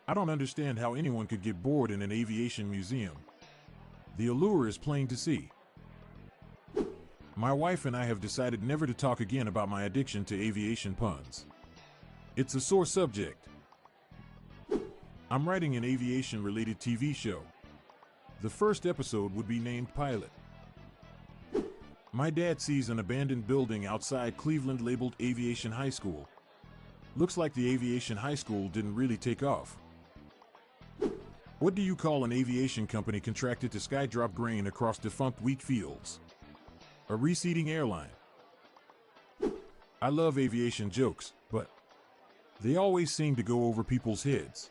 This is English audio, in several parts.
I don't understand how anyone could get bored in an aviation museum. The allure is plain to see. My wife and I have decided never to talk again about my addiction to aviation puns. It's a sore subject. I'm writing an aviation-related TV show. The first episode would be named Pilot. My dad sees an abandoned building outside Cleveland labeled Aviation High School. Looks like the Aviation High School didn't really take off. What do you call an aviation company contracted to skydrop grain across defunct wheat fields? A receding airline. I love aviation jokes, but they always seem to go over people's heads.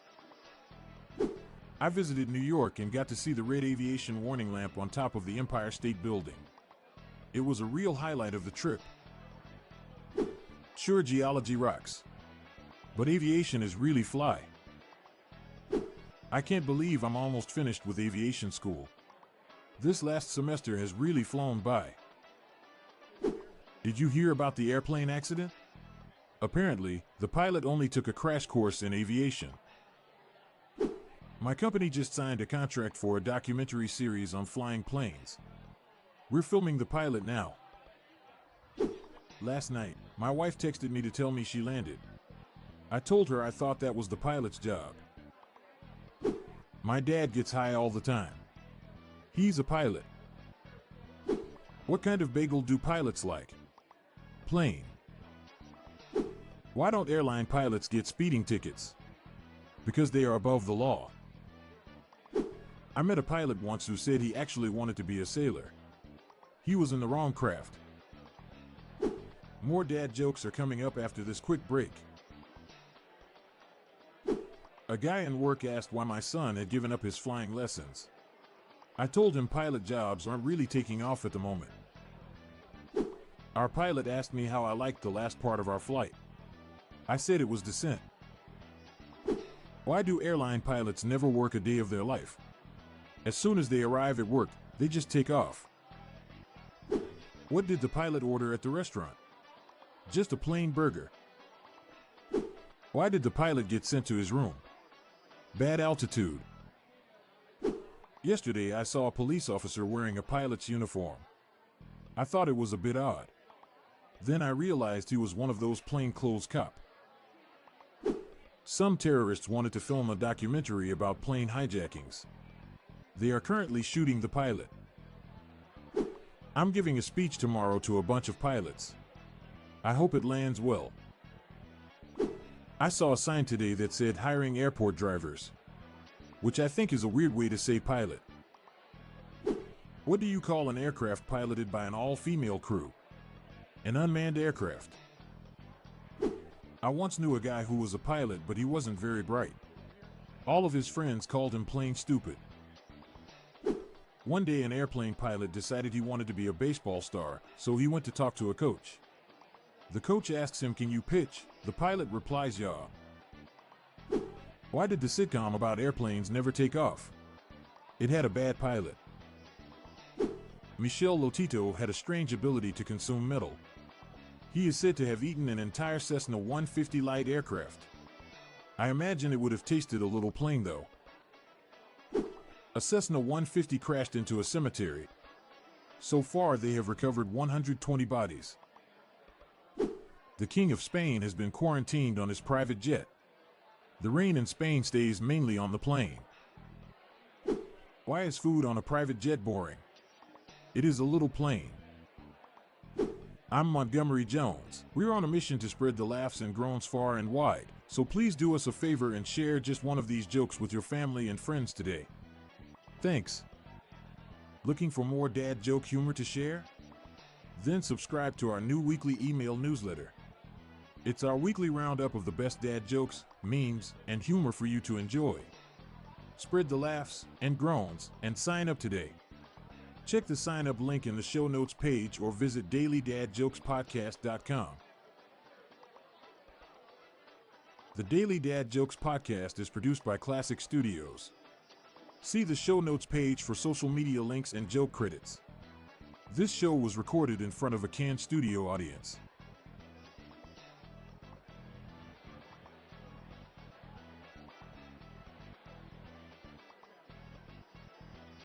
I visited New York and got to see the red aviation warning lamp on top of the Empire State Building. It was a real highlight of the trip. Sure, geology rocks, but aviation is really fly. I can't believe I'm almost finished with aviation school. This last semester has really flown by. Did you hear about the airplane accident? Apparently, the pilot only took a crash course in aviation. My company just signed a contract for a documentary series on flying planes. We're filming the pilot now. Last night, my wife texted me to tell me she landed. I told her I thought that was the pilot's job. My dad gets high all the time. He's a pilot. What kind of bagel do pilots like? Plain. Why don't airline pilots get speeding tickets? Because they are above the law. I met a pilot once who said he actually wanted to be a sailor. He was in the wrong craft. More dad jokes are coming up after this quick break. A guy in work asked why my son had given up his flying lessons. I told him pilot jobs aren't really taking off at the moment. Our pilot asked me how I liked the last part of our flight. I said it was descent. Why do airline pilots never work a day of their life? As soon as they arrive at work, they just take off. What did the pilot order at the restaurant? Just a plain burger. Why did the pilot get sent to his room? Bad altitude. Yesterday I saw a police officer wearing a pilot's uniform. I thought it was a bit odd. Then I realized he was one of those plainclothes cop. Some terrorists wanted to film a documentary about plane hijackings. They are currently shooting the pilot. I'm giving a speech tomorrow to a bunch of pilots. I hope it lands well. I saw a sign today that said hiring airport drivers, which I think is a weird way to say pilot. What do you call an aircraft piloted by an all-female crew? An unmanned aircraft. I once knew a guy who was a pilot, but he wasn't very bright. All of his friends called him plain stupid. One day an airplane pilot decided he wanted to be a baseball star, so he went to talk to a coach. The coach asks him, "Can you pitch?" The pilot replies, "Yeah." Why did the sitcom about airplanes never take off? It had a bad pilot. Michel Lotito had a strange ability to consume metal. He is said to have eaten an entire Cessna 150 light aircraft. I imagine it would have tasted a little plain though. A Cessna 150 crashed into a cemetery. So far they have recovered 120 bodies. The King of Spain has been quarantined on his private jet. The rain in Spain stays mainly on the plane. Why is food on a private jet boring? It is a little plain. I'm Montgomery Jones. We're on a mission to spread the laughs and groans far and wide, so please do us a favor and share just one of these jokes with your family and friends today. Thanks. Looking for more dad joke humor to share? Then subscribe to our new weekly email newsletter. It's our weekly roundup of the best dad jokes, memes, and humor for you to enjoy. Spread the laughs and groans and sign up today. Check the sign up link in the show notes page or visit dailydadjokespodcast.com. The Daily Dad Jokes Podcast is produced by Classic Studios. See the show notes page for social media links and joke credits. This show was recorded in front of a canned studio audience.